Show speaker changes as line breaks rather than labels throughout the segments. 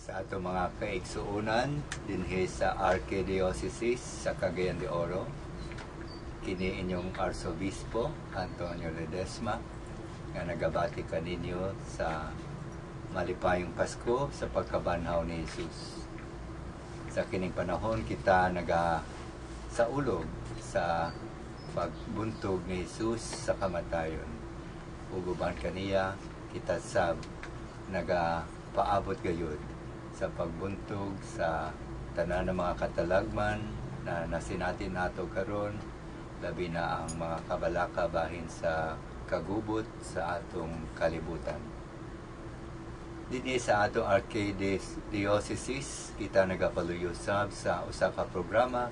sa ato mga kaigsuunan dinhi sa Archdiocese sa Cagayan de Oro. Kini inyong Arsobispo Antonio Ledesma nga nagabati kaninyo sa malipayong Pasko sa pagkabanhaw ni Jesus. Sa kining panahon kita saulog sa pagbuntog ni Jesus sa kamatayon. Uguban kaniya kita sab paabot gayud sa pagbuntog sa tanan ng mga katalagman na nasinatin nato karon, labi na ang mga kabalaka bahin sa kagubot sa atong kalibutan. Dinhi sa atong Archdiocese kita nagapaluyosab sa usa ka programa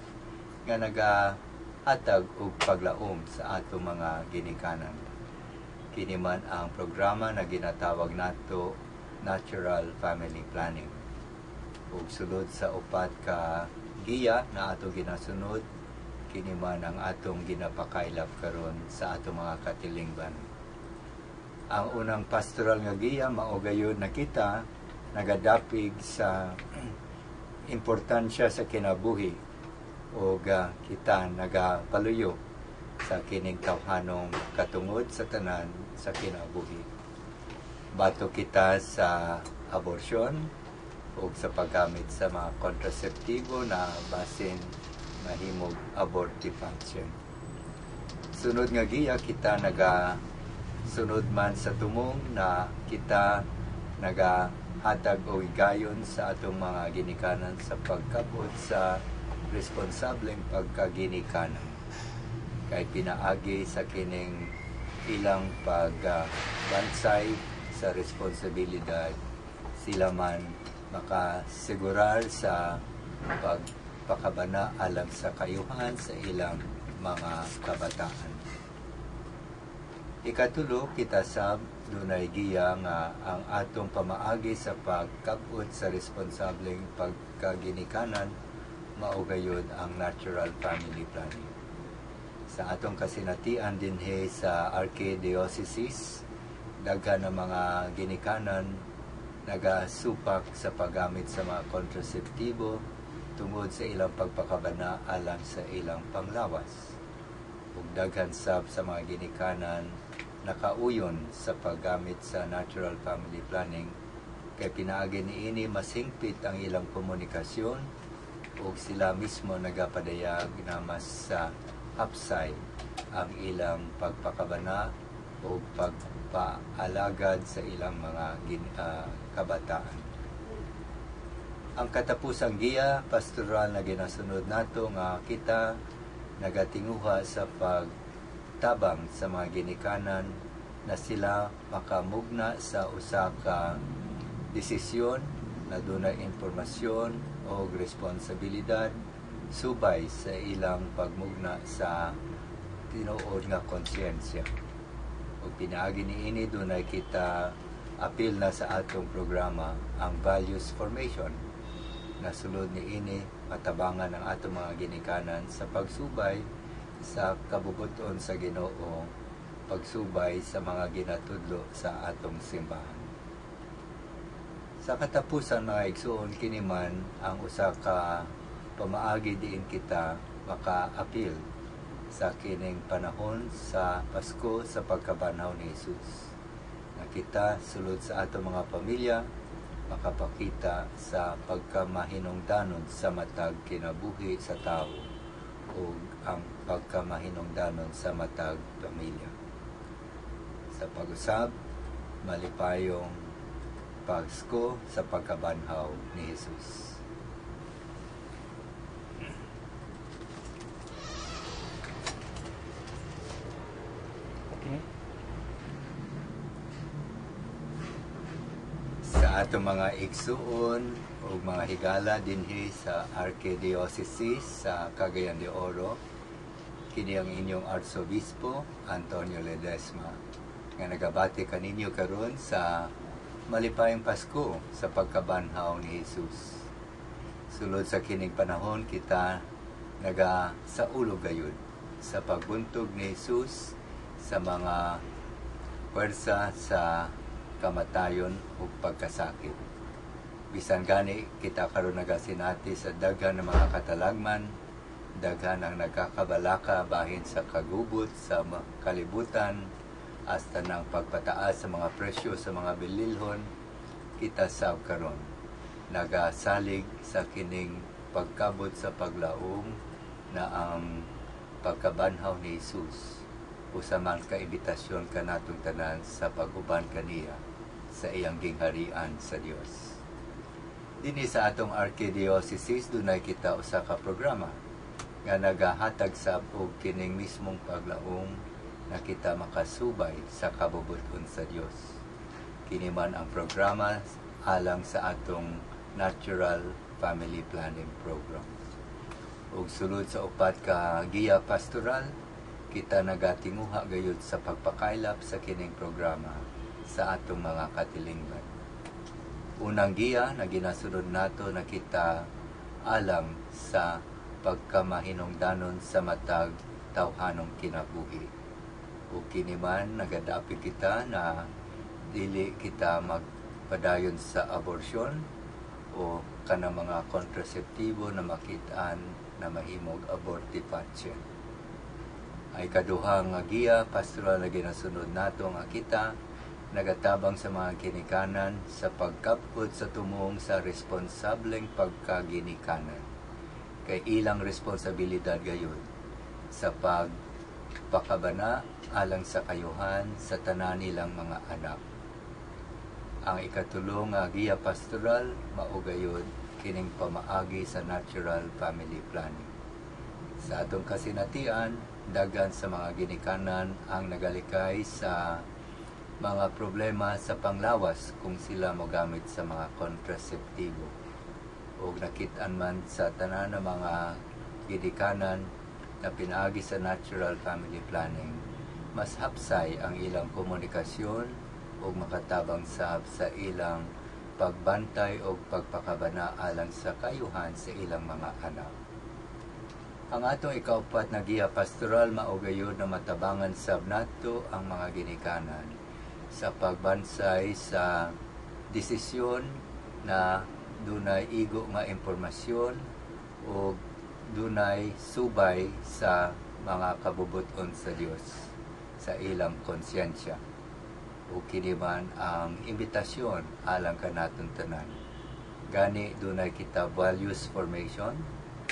nga nagahatag og paglaom sa atong mga ginikanan. Kini man ang programa na ginatawag nato Natural Family Planning. Ug sulod sa upat ka giya na ato ginasunod, kini man ang atong ginapakaylap karon sa atong mga katilingban. Ang unang pastoral nga giya mao gayud na kita nagadapig sa importansya sa kinabuhi o kita nagapaluyo sa kining tawhanong katungod sa tanan sa kinabuhi. Bato kita sa abortion o sa paggamit sa mga kontraseptibo na basin mahimog abortive function. Sunod nga giya kita sunod man sa tumong na kita nagahatag o higayon sa atong mga ginikanan sa pagkabot sa responsableng pagkaginikanan. Kay pinaagi sa kining ilang pagbansay sa responsibilidad, sila man makasigurar sa pagpakabana alang sa kayuhan sa ilang mga kabataan. Ikatulo, kita sab dunay giya nga ang atong pamaagi sa pagkabot sa responsableng pagkaginikanan mao gayud ang natural family planning. Sa atong kasinatian dinhi sa Archdiocese, daghan na mga ginikanan nagasupak sa paggamit sa mga kontraseptibo tungod sa ilang pagpakabana alang sa ilang panglawas. Ug daghan sab sa mga ginikanan nakauyon sa paggamit sa natural family planning kay pinaagi niini masingpit ang ilang komunikasyon ug sila mismo nagapadayag na mas hapsay ang ilang pagpakabana o pagpaalagad sa ilang mga kabataan. Ang katapusang giya pastoral na ginasunod nato nga kita nagatinguha sa pagtabang sa mga ginikanan na sila makamugna sa usa ka desisyon na dunay impormasyon o responsibilidad subay sa ilang pagmugna sa tinuod nga konsyensya. O pinaagi niini dunay kita apil na sa atong programa ang values formation. Nasulod niini matabangan ang atong mga ginikanan sa pagsubay sa kabubuton sa Ginoo, pagsubay sa mga ginatudlo sa atong simbahan. Sa katapusan mga igsuon kini man ang usa ka pamaagi diin kita maka-apil sa kining panahon sa Pasko sa pagkabanhaw ni Jesus. Na kita sulod sa atong mga pamilya makapakita sa pagkamahinungdanon sa matag kinabuhi sa tao o ang pagkamahinungdanon sa matag pamilya. Sa pag-usab, malipayong Pasko sa pagkabanhaw ni Jesus. Sa atong mga igsuon o mga higala dinhi sa Archdiocese sa Cagayan de Oro, kini ang inyong Arsobispo Antonio Ledesma nga nagabati kaninyo karon sa malipayong Pasko sa pagkabanhaw ni Jesus. Sulod sa kining panahon kita saulog gayud sa pagbuntog ni Jesus sa mga puwersa sa kamatayon o pagkasakit. Bisan gani kita karon nagasinati sa daghan ng mga katalagman, daghan ang nagkakabalaka bahin sa kagubot sa kalibutan, hasta ng pagpataas sa mga presyo sa mga bililhon, kita sab karon nagasalig sa kining pagkabot sa paglaom na ang pagkabanhaw ni Jesus usa man ka imbitasyon kanatong tanan sa pag-uban kaniya sa iyang gingharian sa Dios. Dinhi sa atong Archdiocese dunay kita usa ka programa nga nagahatag sab og kining mismong paglaom na kita makasubay sa kabubuton sa Dios. Kini man ang programa alang sa atong Natural Family Planning Program. Ug sulod sa upat ka giya pastoral, kita nagatinguha gayud sa pagpakaylap sa kining programa sa atong mga katilingban. Unang giya na ginasunod nato na kita alang sa pagkamahinungdanon sa matag tawhanong kinabuhi. O kini man nagadapig kita na dili kita magpadayon sa abortion o kanang mga kontraseptibo na makitaan na mahimog abortifacient. Ay kaduha nga giya pastoral na ginasunod nato nga kita nagatabang sa mga ginikanan sa pagkapkod sa tumong sa responsableng pagkaginikanan. Kay ilang responsibilidad gayon sa pagpakabana alang sa kayuhan sa tanan nilang mga anak. Ang ikatulong nga giya pastoral mao gayud kining pamaagi sa natural family planning. Sa atong kasinatian, daghan sa mga ginikanan ang nagalikay sa mga problema sa panglawas kung sila mogamit sa mga kontraseptibo. O nakit-an man sa tanan ng mga ginikanan na pinaagi sa natural family planning, mas hapsay ang ilang komunikasyon o makatabang sa ilang pagbantay o pagpakabana alang sa kayuhan sa ilang mga anak. Ang atong ikaupat na giya pastoral mao gayud na matabangan sab nato ang mga ginikanan sa pagbansay sa desisyon na dunay igo nga impormasyon o dunay subay sa mga kabubuton sa Dios sa ilang konsyensya. O kini man ang imbitasyon alang kanaton tanan. Gani dunay kita values formation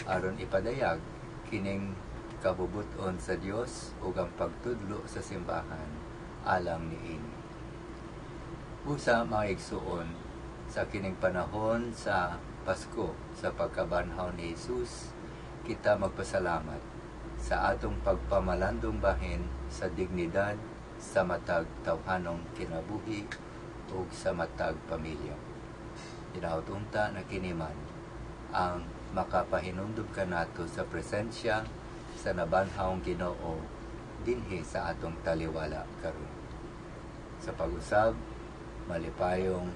aron ipadayag kining kabubuton sa Dios ug ang pagtudlo sa simbahan alang niini. Busa mga igsuon sa kining panahon sa Pasko sa pagkabanhaw ni Jesus, kita magpasalamat sa atong pagpamalandong bahin sa dignidad sa matag tawhanong kinabuhi ug sa matag pamilya. Tinautunta na kini man ang makapahinumdum kanato sa presensya sa nabanhawng Ginoo dinhi sa atong taliwala karon. Sa pag-usab, malipayong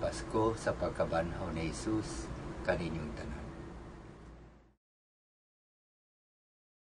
Pasko sa pagkabanhaw ni Jesus kaninyong tanan.